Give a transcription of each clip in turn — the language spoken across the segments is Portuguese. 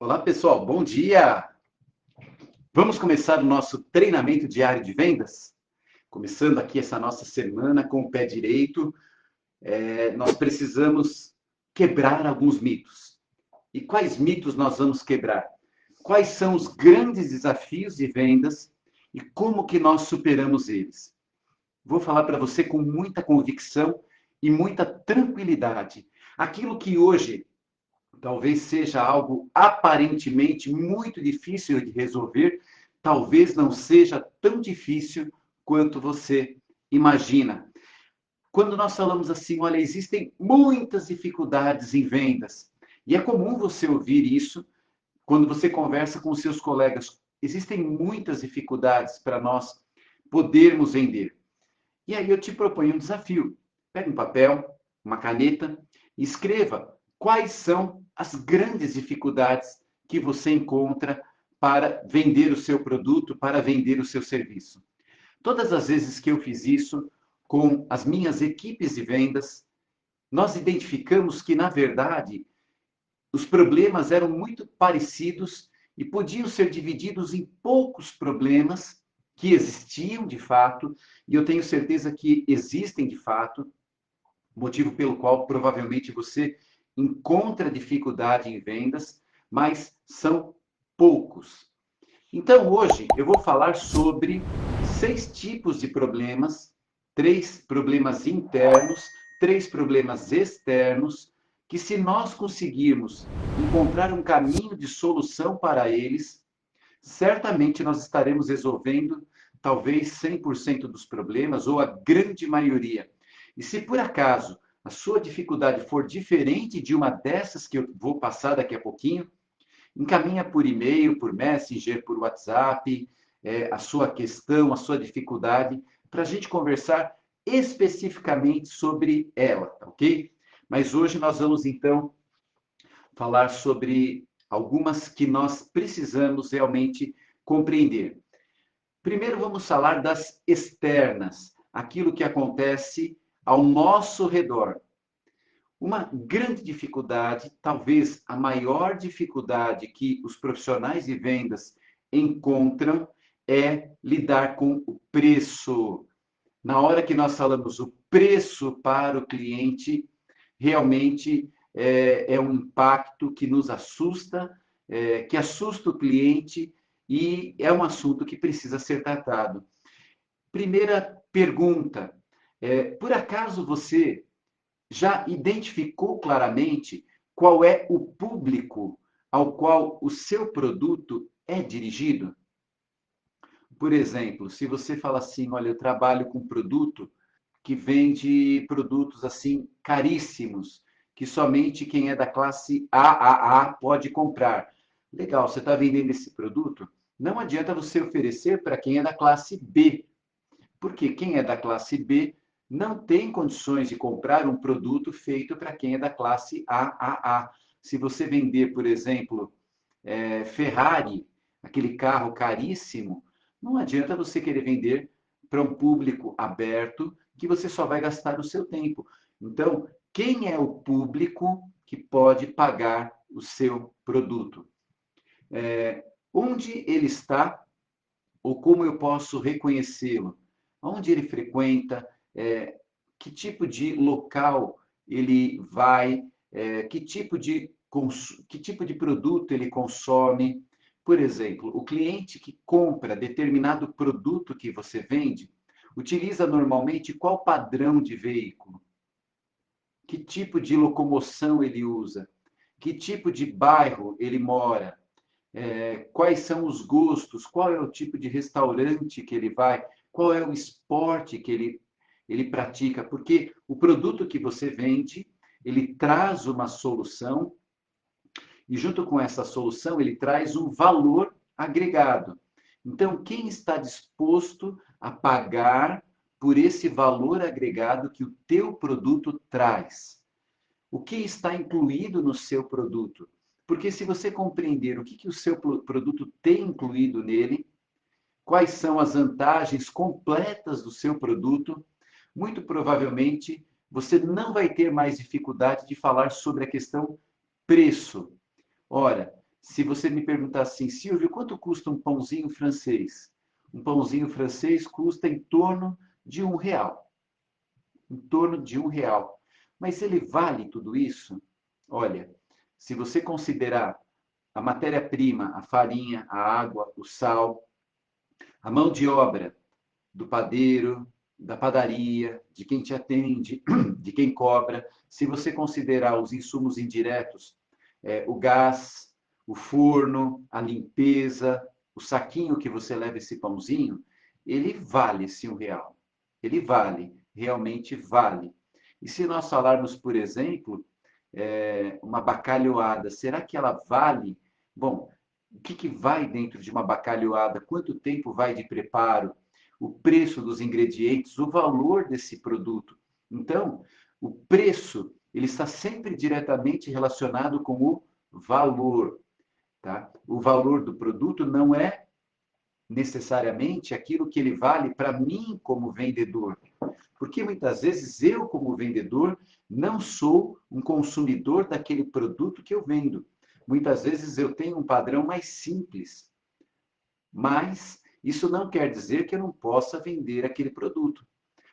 Olá, pessoal, bom dia! Vamos começar o nosso treinamento diário de vendas? Começando aqui essa nossa semana com o pé direito, nós precisamos quebrar alguns mitos. E quais mitos nós vamos quebrar? Quais são os grandes desafios de vendas e como que nós superamos eles? Vou falar para você com muita convicção e muita tranquilidade. Aquilo que hoje talvez seja algo aparentemente muito difícil de resolver, talvez não seja tão difícil quanto você imagina. Quando nós falamos assim, olha, existem muitas dificuldades em vendas, e é comum você ouvir isso quando você conversa com seus colegas. Existem muitas dificuldades para nós podermos vender. E aí eu te proponho um desafio. Pega um papel, uma caneta e escreva quais são as grandes dificuldades que você encontra para vender o seu produto, para vender o seu serviço. Todas as vezes que eu fiz isso com as minhas equipes de vendas, nós identificamos que, na verdade, os problemas eram muito parecidos e podiam ser divididos em poucos problemas que existiam de fato, e eu tenho certeza que existem de fato, motivo pelo qual provavelmente você encontra dificuldade em vendas, mas são poucos. Então, hoje eu vou falar sobre 6 tipos de problemas, 3 problemas internos, 3 problemas externos, que se nós conseguirmos encontrar um caminho de solução para eles, certamente nós estaremos resolvendo talvez 100% dos problemas ou a grande maioria. E se por acaso a sua dificuldade for diferente de uma dessas que eu vou passar daqui a pouquinho, encaminha por e-mail, por Messenger, por WhatsApp, a sua questão, a sua dificuldade, para a gente conversar especificamente sobre ela, tá ok? Mas hoje nós vamos então falar sobre algumas que nós precisamos realmente compreender. Primeiro vamos falar das externas, aquilo que acontece ao nosso redor. Uma grande dificuldade, talvez a maior dificuldade que os profissionais de vendas encontram é lidar com o preço. Na hora que nós falamos o preço para o cliente, realmente é um impacto que nos assusta, que assusta o cliente e é um assunto que precisa ser tratado. Primeira pergunta: por acaso você já identificou claramente qual é o público ao qual o seu produto é dirigido? Por exemplo, se você fala assim, olha, eu trabalho com produto que vende produtos assim caríssimos, que somente quem é da classe AAA pode comprar. Legal, você está vendendo esse produto? Não adianta você oferecer para quem é da classe B, porque quem é da classe B não tem condições de comprar um produto feito para quem é da classe AAA. Se você vender, por exemplo, Ferrari, aquele carro caríssimo, não adianta você querer vender para um público aberto que você só vai gastar o seu tempo. Então, quem é o público que pode pagar o seu produto? Onde ele está ou como eu posso reconhecê-lo? Onde ele frequenta? Que tipo de local ele vai? Que tipo de produto ele consome? Por exemplo, o cliente que compra determinado produto que você vende, utiliza normalmente qual padrão de veículo? Que tipo de locomoção ele usa? Que tipo de bairro ele mora? Quais são os gostos? Qual é o tipo de restaurante que ele vai? Qual é o esporte que ele pratica? Porque o produto que você vende, ele traz uma solução e junto com essa solução ele traz um valor agregado. Então, quem está disposto a pagar por esse valor agregado que o teu produto traz? O que está incluído no seu produto? Porque se você compreender o que o seu produto tem incluído nele, quais são as vantagens completas do seu produto, muito provavelmente você não vai ter mais dificuldade de falar sobre a questão preço. Ora, Se você me perguntar assim, Silvio, quanto custa um pãozinho francês? Um pãozinho francês custa em torno de R$ 1. Em torno de R$ 1. Mas ele vale tudo isso? Olha, se você considerar a matéria-prima, a farinha, a água, o sal, a mão de obra do padeiro, da padaria, de quem te atende, de quem cobra, se você considerar os insumos indiretos, o gás, o forno, a limpeza, o saquinho que você leva esse pãozinho, ele vale esse R$ 1. Ele vale, realmente vale. E se nós falarmos, por exemplo, uma bacalhoada, será que ela vale? Bom, o que vai dentro de uma bacalhoada? Quanto tempo vai de preparo? O preço dos ingredientes, o valor desse produto. Então, o preço ele está sempre diretamente relacionado com o valor, tá? O valor do produto não é necessariamente aquilo que ele vale para mim como vendedor. Porque muitas vezes eu, como vendedor, não sou um consumidor daquele produto que eu vendo. Muitas vezes eu tenho um padrão mais simples, mas isso não quer dizer que eu não possa vender aquele produto.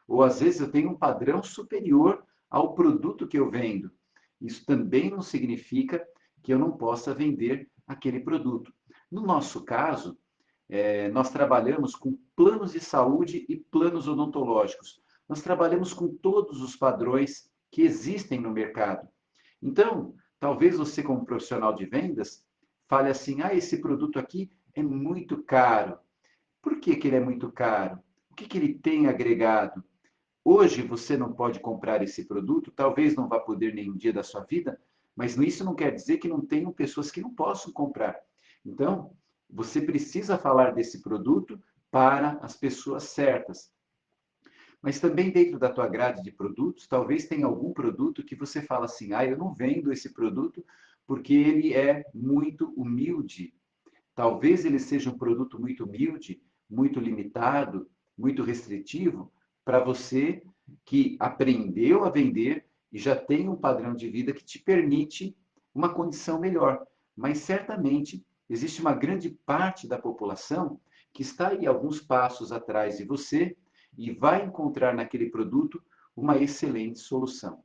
Ou às vezes eu tenho um padrão superior ao produto que eu vendo. Isso também não significa que eu não possa vender aquele produto. No nosso caso, nós trabalhamos com planos de saúde e planos odontológicos. Nós trabalhamos com todos os padrões que existem no mercado. Então, talvez você, como profissional de vendas, fale assim: ah, esse produto aqui é muito caro. Por que que ele é muito caro? O que que ele tem agregado? Hoje você não pode comprar esse produto, talvez não vá poder nenhum dia da sua vida, mas isso não quer dizer que não tenham pessoas que não possam comprar. Então, você precisa falar desse produto para as pessoas certas. Mas também dentro da tua grade de produtos, talvez tenha algum produto que você fala assim: ah, eu não vendo esse produto porque ele é muito humilde. Talvez ele seja um produto muito humilde, muito limitado, muito restritivo para você que aprendeu a vender e já tem um padrão de vida que te permite uma condição melhor. Mas certamente existe uma grande parte da população que está aí alguns passos atrás de você e vai encontrar naquele produto uma excelente solução.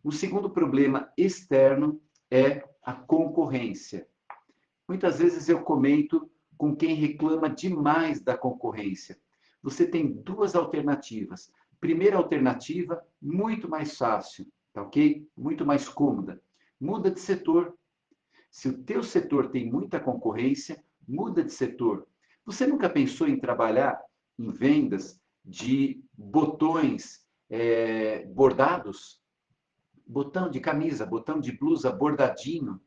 O segundo problema externo é a concorrência. Muitas vezes eu comento com quem reclama demais da concorrência. Você tem duas alternativas. Primeira alternativa, muito mais fácil, tá ok? Muito mais cômoda. Muda de setor. Se o teu setor tem muita concorrência, muda de setor. Você nunca pensou em trabalhar em vendas de botões bordados? Botão de camisa, botão de blusa bordadinho.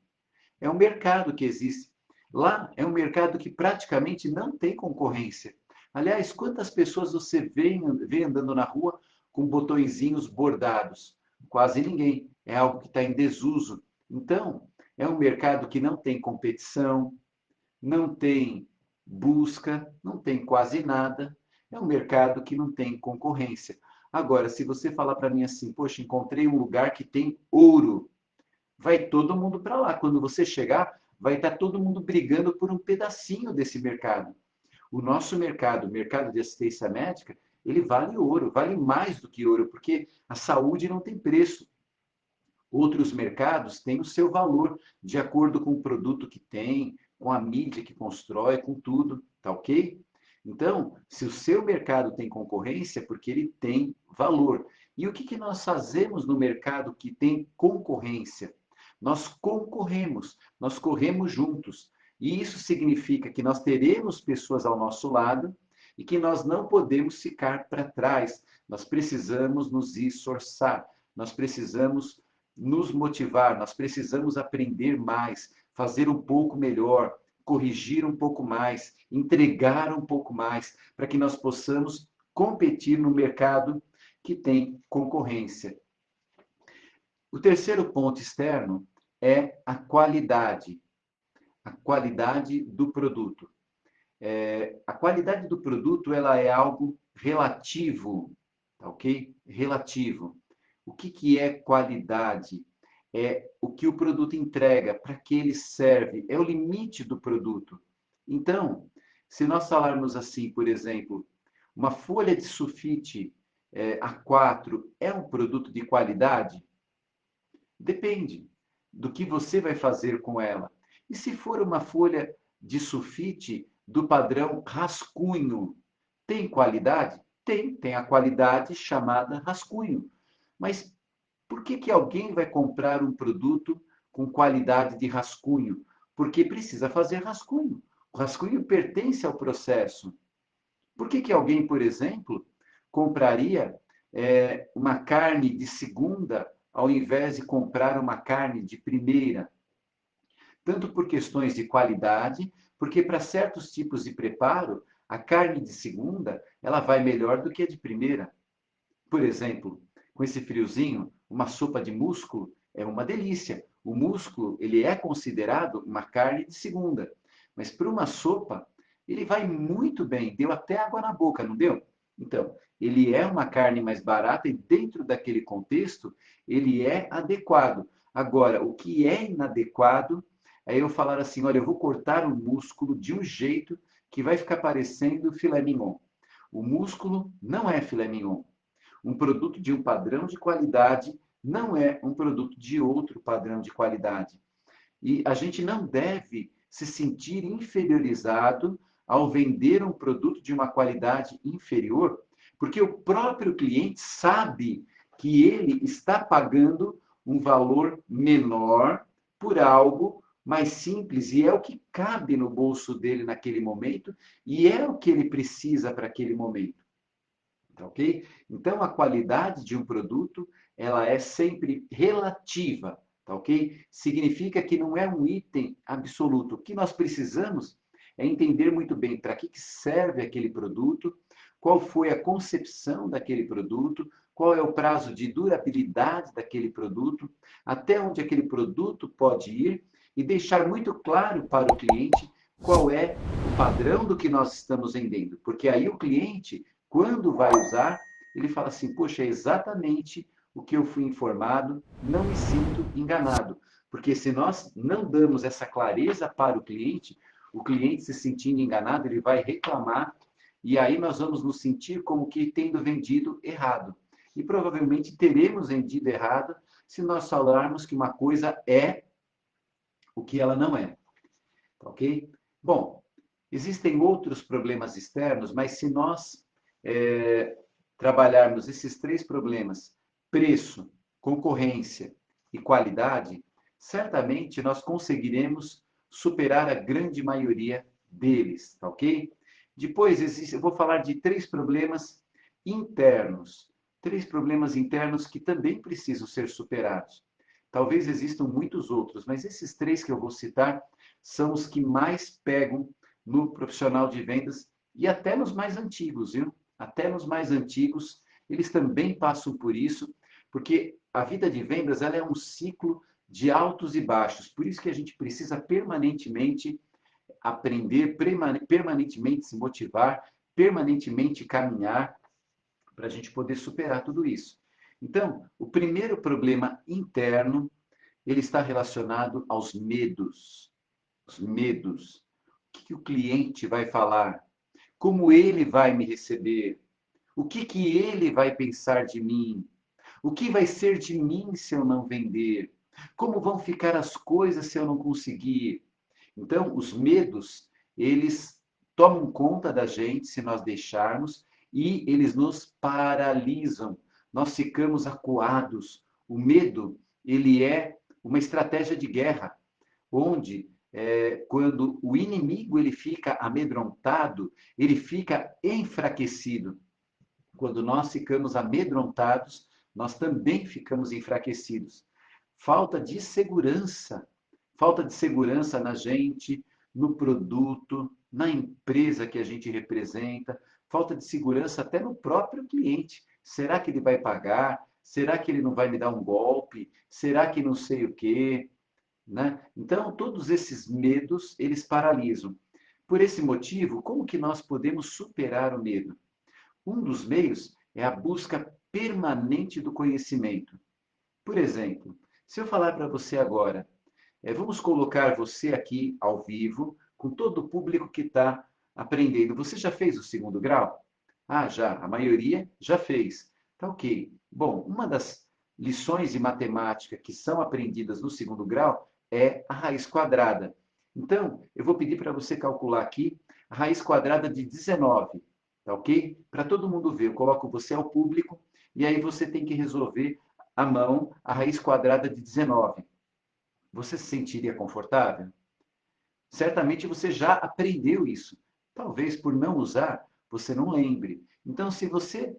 É um mercado que existe. Lá é um mercado que praticamente não tem concorrência. Aliás, quantas pessoas você vê andando na rua com botõezinhos bordados? Quase ninguém. É algo que está em desuso. Então, é um mercado que não tem competição, não tem busca, não tem quase nada. É um mercado que não tem concorrência. Agora, se você falar para mim assim, poxa, encontrei um lugar que tem ouro, vai todo mundo para lá. Quando você chegar, vai estar todo mundo brigando por um pedacinho desse mercado. O nosso mercado, o mercado de assistência médica, ele vale ouro, vale mais do que ouro, porque a saúde não tem preço. Outros mercados têm o seu valor de acordo com o produto que tem, com a mídia que constrói, com tudo, tá ok? Então, se o seu mercado tem concorrência, é porque ele tem valor. E o que que nós fazemos no mercado que tem concorrência? Nós concorremos, nós corremos juntos. E isso significa que nós teremos pessoas ao nosso lado e que nós não podemos ficar para trás. Nós precisamos nos esforçar, nós precisamos nos motivar, nós precisamos aprender mais, fazer um pouco melhor, corrigir um pouco mais, entregar um pouco mais, para que nós possamos competir no mercado que tem concorrência. O terceiro ponto externo é a qualidade do produto. A qualidade do produto ela é algo relativo, tá ok? Relativo. O que que é qualidade? é o que o produto entrega, para que ele serve, é o limite do produto. Então, se nós falarmos assim, por exemplo, uma folha de sulfite A4 é um produto de qualidade? Depende do que você vai fazer com ela. E se for uma folha de sulfite do padrão rascunho, tem qualidade? Tem a qualidade chamada rascunho. Mas por que que alguém vai comprar um produto com qualidade de rascunho? Porque precisa fazer rascunho. O rascunho pertence ao processo. Por que que alguém, por exemplo, compraria uma carne de segunda ao invés de comprar uma carne de primeira? Tanto por questões de qualidade, porque para certos tipos de preparo, a carne de segunda ela vai melhor do que a de primeira. Por exemplo, com esse friozinho, uma sopa de músculo é uma delícia. O músculo, ele é considerado uma carne de segunda, mas para uma sopa, ele vai muito bem. Deu até água na boca, não deu? Então, ele é uma carne mais barata e dentro daquele contexto, ele é adequado. Agora, o que é inadequado é eu falar assim, olha, eu vou cortar o músculo de um jeito que vai ficar parecendo filé mignon. O músculo não é filé mignon. Um produto de um padrão de qualidade não é um produto de outro padrão de qualidade. E a gente não deve se sentir inferiorizado ao vender um produto de uma qualidade inferior, porque o próprio cliente sabe que ele está pagando um valor menor por algo mais simples e é o que cabe no bolso dele naquele momento e é o que ele precisa para aquele momento. Tá ok? Então, a qualidade de um produto, ela é sempre relativa, tá ok? Significa que não é um item absoluto. O que nós precisamos é entender muito bem para que serve aquele produto, qual foi a concepção daquele produto, qual é o prazo de durabilidade daquele produto, até onde aquele produto pode ir e deixar muito claro para o cliente qual é o padrão do que nós estamos vendendo, porque aí o cliente quando vai usar, ele fala assim: poxa, é exatamente o que eu fui informado, não me sinto enganado. Porque se nós não damos essa clareza para o cliente se sentindo enganado, ele vai reclamar e aí nós vamos nos sentir como que tendo vendido errado. E provavelmente teremos vendido errado se nós falarmos que uma coisa é o que ela não é. Ok? Bom, existem outros problemas externos, mas se nós é, trabalharmos esses três problemas, preço, concorrência e qualidade, certamente nós conseguiremos superar a grande maioria deles, tá ok? Depois, eu vou falar de três problemas internos. Três problemas internos que também precisam ser superados. Talvez existam muitos outros, mas esses três que eu vou citar são os que mais pegam no profissional de vendas e até nos mais antigos, viu? Até nos mais antigos, eles também passam por isso, porque a vida de vendas ela é um ciclo de altos e baixos. Por isso que a gente precisa permanentemente aprender, permanentemente se motivar, permanentemente caminhar para a gente poder superar tudo isso. Então, o primeiro problema interno, ele está relacionado aos medos. Os medos. O que o cliente vai falar? Como ele vai me receber? O que ele vai pensar de mim? O que vai ser de mim se eu não vender? Como vão ficar as coisas se eu não conseguir? Então, os medos, eles tomam conta da gente se nós deixarmos e eles nos paralisam. Nós ficamos acuados. O medo, ele é uma estratégia de guerra, onde quando o inimigo ele fica amedrontado, ele fica enfraquecido. Quando nós ficamos amedrontados, nós também ficamos enfraquecidos. Falta de segurança na gente, no produto, na empresa que a gente representa, falta de segurança até no próprio cliente. Será que ele vai pagar? Será que ele não vai me dar um golpe? Será que não sei o quê? Né? Então, todos esses medos, eles paralisam. Por esse motivo, como que nós podemos superar o medo? Um dos meios é a busca permanente do conhecimento. Por exemplo, Se eu falar para você agora, vamos colocar você aqui ao vivo, com todo o público que está aprendendo. Você já fez o segundo grau? Ah, já. A maioria já fez. Tá ok. Bom, uma das lições de matemática que são aprendidas no segundo grau é a raiz quadrada. Então, eu vou pedir para você calcular aqui a raiz quadrada de 19, tá ok? Para todo mundo ver, eu coloco você ao público e aí você tem que resolver à mão a raiz quadrada de 19. Você se sentiria confortável? Certamente você já aprendeu isso. Talvez por não usar, você não lembre. Então, se você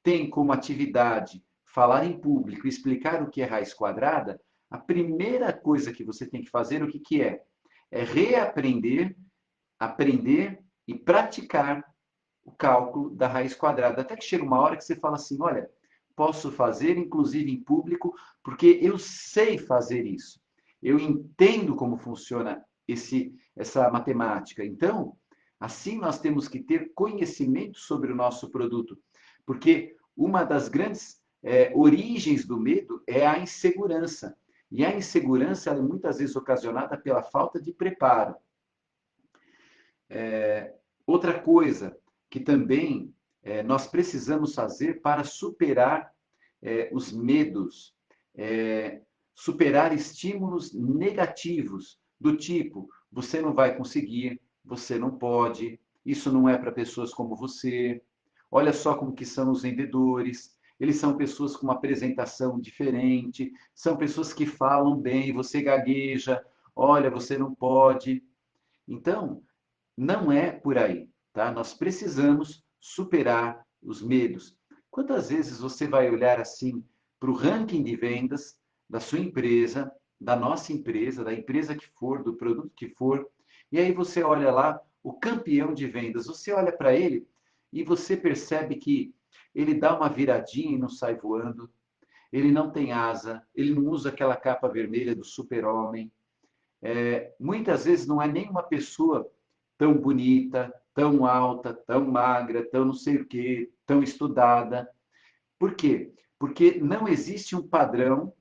tem como atividade falar em público e explicar o que é raiz quadrada, a primeira coisa que você tem que fazer, o que, que é? É reaprender, aprender e praticar o cálculo da raiz quadrada. Até que chega uma hora que você fala assim: olha, posso fazer, inclusive em público, porque eu sei fazer isso. Eu entendo como funciona essa matemática. Então, assim nós temos que ter conhecimento sobre o nosso produto, porque uma das grandes origens do medo é a insegurança. E a insegurança é muitas vezes ocasionada pela falta de preparo. Outra coisa que também nós precisamos fazer para superar os medos, superar estímulos negativos, do tipo: você não vai conseguir, você não pode, isso não é para pessoas como você, olha só como que são os vendedores, eles são pessoas com uma apresentação diferente, são pessoas que falam bem, você gagueja, olha, você não pode. Então, não é por aí, tá? Nós precisamos superar os medos. Quantas vezes você vai olhar assim para o ranking de vendas da sua empresa, da nossa empresa, da empresa que for, do produto que for, e aí você olha lá o campeão de vendas, você olha para ele e você percebe que ele dá uma viradinha e não sai voando, ele não tem asa, ele não usa aquela capa vermelha do super-homem, muitas vezes não é nem uma pessoa tão bonita, tão alta, tão magra, tão não sei o quê, tão estudada. Por quê? Porque não existe um padrão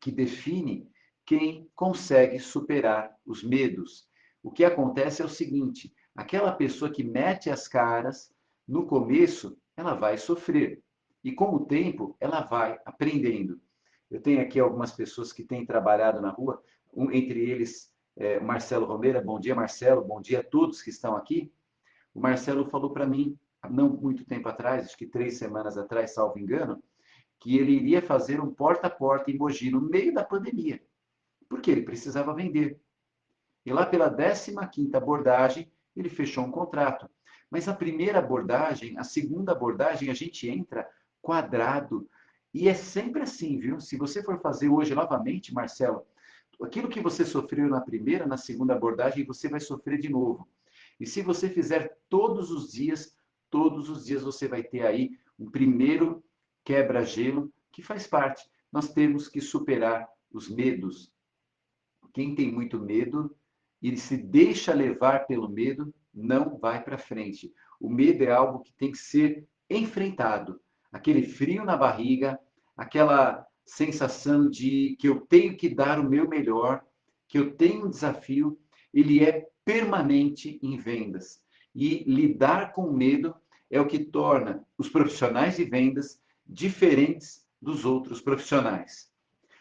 que define quem consegue superar os medos. O que acontece é o seguinte: aquela pessoa que mete as caras, no começo, ela vai sofrer. E com o tempo, ela vai aprendendo. Eu tenho aqui algumas pessoas que têm trabalhado na rua, entre eles o Marcelo Romero. Bom dia, Marcelo. Bom dia a todos que estão aqui. O Marcelo falou para mim, não muito tempo atrás, acho que 3 semanas atrás, salvo engano, que ele iria fazer um porta a porta em Mogi no meio da pandemia, porque ele precisava vender. E lá pela 15ª abordagem, ele fechou um contrato. Mas a primeira abordagem, a segunda abordagem, a gente entra quadrado. E é sempre assim, viu? Se você for fazer hoje novamente, Marcelo, aquilo que você sofreu na primeira, na segunda abordagem, você vai sofrer de novo. E se você fizer todos os dias você vai ter aí um primeiro quebra-gelo que faz parte. Nós temos que superar os medos. Quem tem muito medo e se deixa levar pelo medo, não vai para frente. O medo é algo que tem que ser enfrentado. Aquele frio na barriga, aquela sensação de que eu tenho que dar o meu melhor, que eu tenho um desafio, ele é permanente em vendas. E lidar com o medo é o que torna os profissionais de vendas diferentes dos outros profissionais.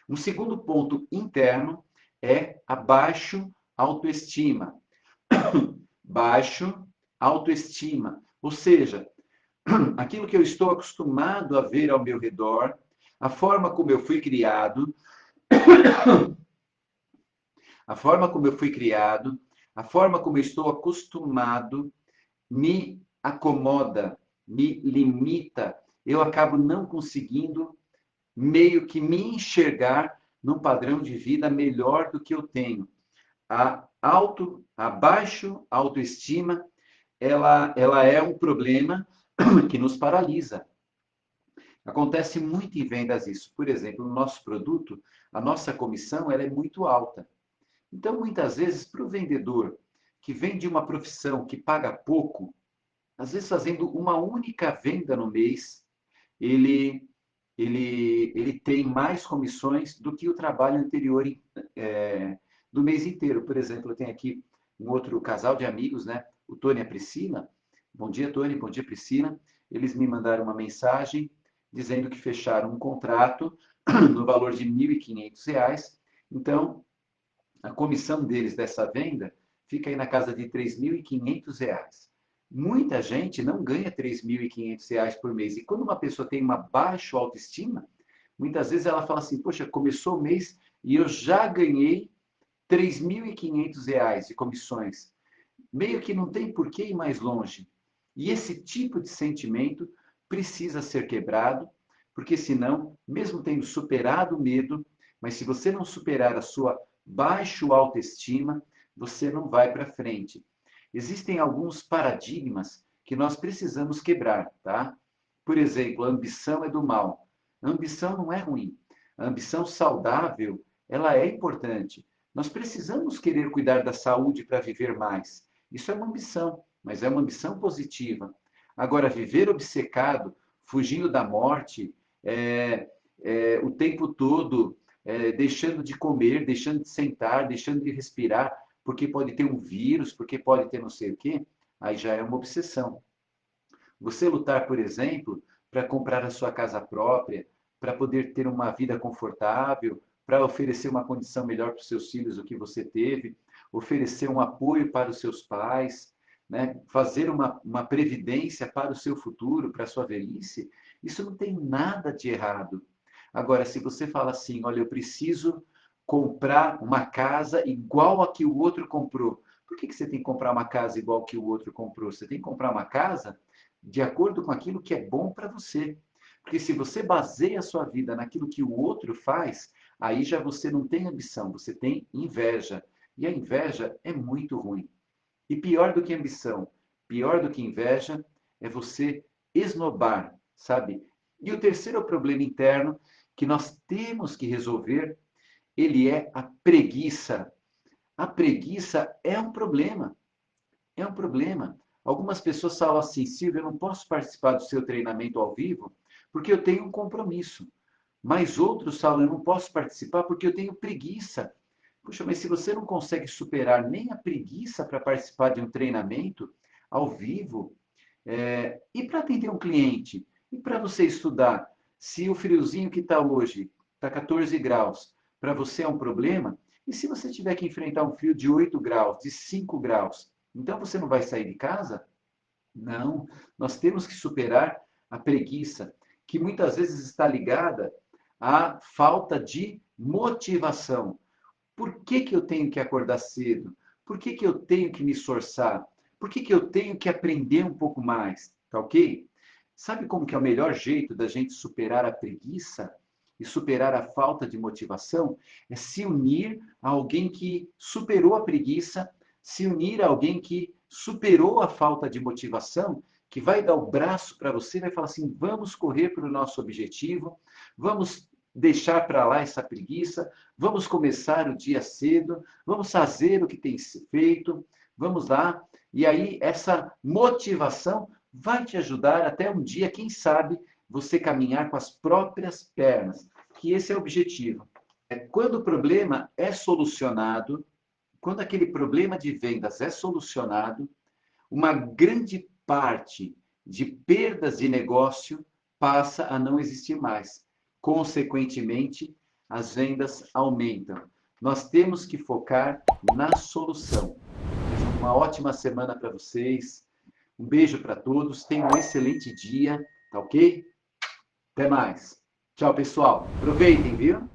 Um segundo ponto interno é a baixo autoestima. Baixo autoestima, ou seja, aquilo que eu estou acostumado a ver ao meu redor, a forma como eu fui criado, a forma como eu fui criado, a forma como eu estou acostumado, me acomoda, me limita. Eu acabo não conseguindo meio que me enxergar num padrão de vida melhor do que eu tenho. A baixa autoestima, ela é um problema que nos paralisa. Acontece muito em vendas isso. Por exemplo, no nosso produto, a nossa comissão ela é muito alta. Então, muitas vezes, para o vendedor que vem de uma profissão que paga pouco, às vezes fazendo uma única venda no mês, ele ele tem mais comissões do que o trabalho anterior do mês inteiro. Por exemplo, eu tenho aqui um outro casal de amigos, né? O Tony e a Priscila. Bom dia, Tony. Bom dia, Priscila. Eles me mandaram uma mensagem dizendo que fecharam um contrato no valor de R$ 1.500. Então, a comissão deles dessa venda fica aí na casa de R$ 3.500. Muita gente não ganha R$ 3.500 por mês. E quando uma pessoa tem uma baixa autoestima, muitas vezes ela fala assim, poxa, começou o mês e eu já ganhei R$ 3.500 de comissões. Meio que não tem por que ir mais longe. E esse tipo de sentimento precisa ser quebrado, porque senão, mesmo tendo superado o medo, mas se você não superar a sua baixa autoestima, você não vai para frente. Existem alguns paradigmas que nós precisamos quebrar, tá? Por exemplo, a ambição é do mal. A ambição não é ruim. A ambição saudável, ela é importante. Nós precisamos querer cuidar da saúde para viver mais. Isso é uma ambição, mas é uma ambição positiva. Agora, viver obcecado, fugindo da morte, o tempo todo, deixando de comer, deixando de sentar, deixando de respirar, porque pode ter um vírus, porque pode ter não sei o quê, aí já é uma obsessão. Você lutar, por exemplo, para comprar a sua casa própria, para poder ter uma vida confortável, para oferecer uma condição melhor para os seus filhos do que você teve, oferecer um apoio para os seus pais, né? Fazer uma previdência para o seu futuro, para a sua velhice, isso não tem nada de errado. Agora, se você fala assim, olha, eu preciso comprar uma casa igual a que o outro comprou. Por que você tem que comprar uma casa igual que o outro comprou? Você tem que comprar uma casa de acordo com aquilo que é bom para você. Porque se você baseia a sua vida naquilo que o outro faz, aí já você não tem ambição, você tem inveja. E a inveja é muito ruim. E pior do que ambição, pior do que inveja, é você esnobar, sabe? E o terceiro problema interno que nós temos que resolver, ele é a preguiça. A preguiça é um problema. É um problema. Algumas pessoas falam assim, Silvio, eu não posso participar do seu treinamento ao vivo porque eu tenho um compromisso. Mas outros falam, eu não posso participar porque eu tenho preguiça. Puxa, mas se você não consegue superar nem a preguiça para participar de um treinamento ao vivo, e para atender um cliente, e para você estudar, se o friozinho que está hoje está 14 graus, para você é um problema, e se você tiver que enfrentar um frio de 8 graus, de 5 graus, então você não vai sair de casa? Não, nós temos que superar a preguiça, que muitas vezes está ligada à falta de motivação. Por que eu tenho que acordar cedo? Por que eu tenho que me esforçar? Por que eu tenho que aprender um pouco mais? Tá ok? Sabe como que é o melhor jeito da gente superar a preguiça e superar a falta de motivação? É se unir a alguém que superou a preguiça, se unir a alguém que superou a falta de motivação, que vai dar o braço para você, vai falar assim, vamos correr para o nosso objetivo, vamos deixar para lá essa preguiça, vamos começar o dia cedo, vamos fazer o que tem feito, vamos lá. E aí essa motivação vai te ajudar até um dia, quem sabe, você caminhar com as próprias pernas, que esse é o objetivo. Quando o problema é solucionado, quando aquele problema de vendas é solucionado, uma grande parte de perdas de negócio passa a não existir mais. Consequentemente, as vendas aumentam. Nós temos que focar na solução. Uma ótima semana para vocês. Um beijo para todos. Tenham um excelente dia, tá ok? Até mais. Tchau, pessoal. Aproveitem, viu?